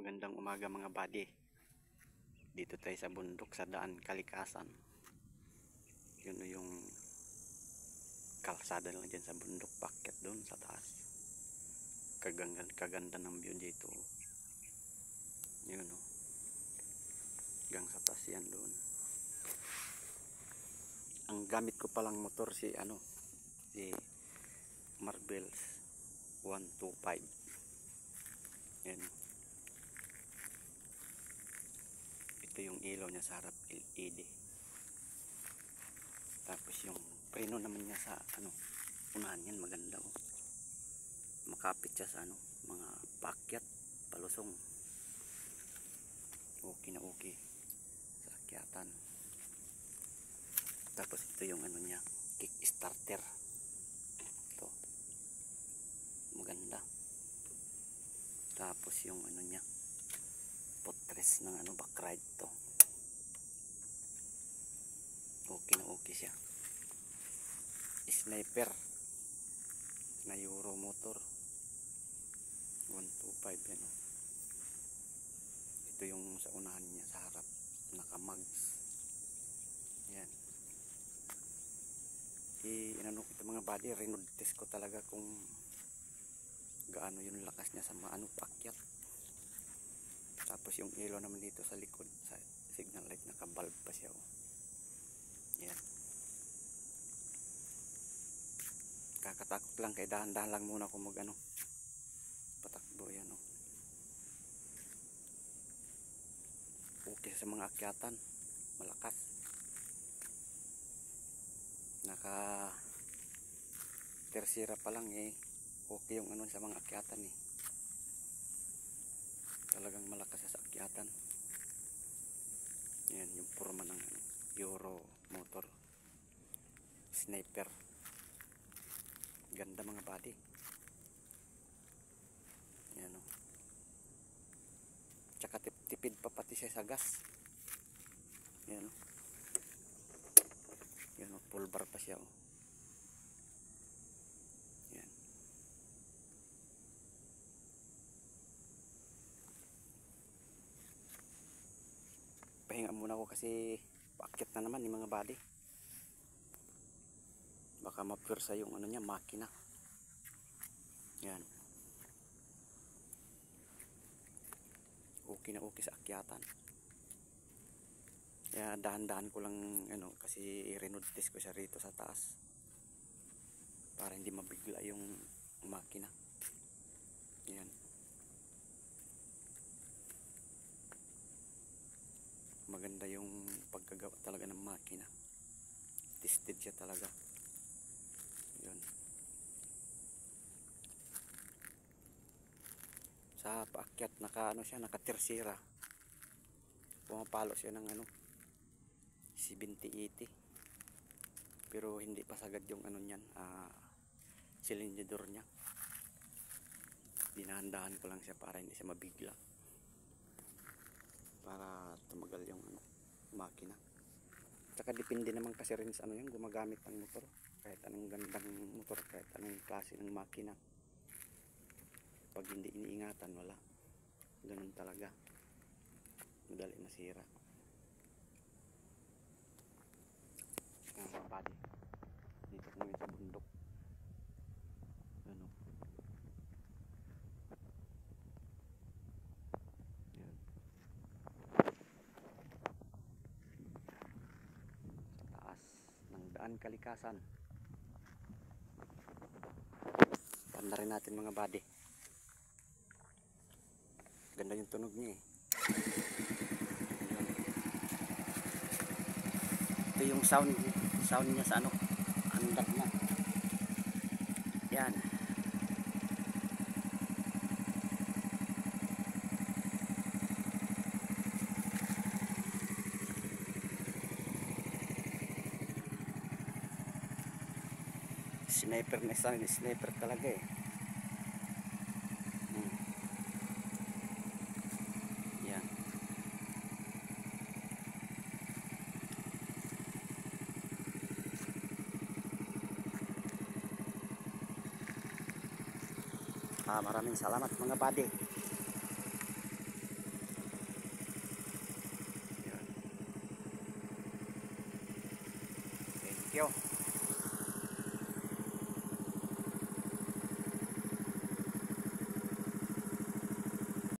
Magandang umaga mga buddy. Dito tayo sa bundok sa daan kalikasan. Yun yung kalsada lang dyan sa bundok, pakyat doon sa taas. Kaganda ng view dito. Yun o. Hanggang sa taas yan doon. Ang gamit ko palang motor si Marvels 125. Yan. Ito yung ilaw niya sa harap, LED. Tapos yung preno naman niya sa unahan yan, maganda oh. Makapit siya sa mga paakyat, palusong. Okay na okay sa akyatan. Tapos ito yung niya, kick starter. Ito. Maganda. Tapos yung niya, potres ng backride to. Okay na okay siya. Sniper na Euro motor 125 yan oh. Ito yung sa unahan niya sa harap, naka-mags. Yan. Ito mga buddy, renood test ko talaga kung gaano yung lakas niya sa paakyat. Tapos yung ilaw naman dito sa likod sa signal light, naka-bulb pa siya oh. Yan. Kakatakot lang, kaya dahan-dahan lang muna kung patakbo yan oh. Okay sa mga akyatan, malakas. Naka tersira pa lang okay yung sa mga akyatan talagang malakas sa akyatan. Yan yung forma ng Euro motor sniper. Ganda mga buddy. Yan o. Tsaka tipid pa pati siya sa gas. Yan o. Yan o, full bar pa siya o. Yan. Pahinga muna ako kasi paakyat na naman yung mga buddy. Baka mapwersa yung niya, makina. Yan. Okay na okay sa akyatan. Kaya dahan-dahan ko lang kasi i-renood test ko siya rito sa taas. Para hindi mabigla yung makina. Yan. Maganda yung pagkagawa talaga ng makina. Tested siya talaga. Yun. Sa paakyat naka-tersira. Pumapalo siya ng 70-80. Pero hindi pa sagad yung niyan, silindidor niya. Dinahan-dahan ko lang siya para hindi siya mabigla. Para tumagal yung makina. Tsaka depende naman kasi rin sa yan, gumagamit ng motor. Kahit anong gandang motor, kahit anong klase ng makina. Pag hindi iniingatan, wala. Ganun talaga. Madali masira. Mga buddy. Dito kami sa bundok. Yan. Sa taas ng daan kalikasan. Tanda rin natin mga buddy. Ganda yung tunog niya Ito yung sound niya sa andar na. Yan. Sniper na sniper talaga Yan. Maraming salamat mga buddy. Thank you.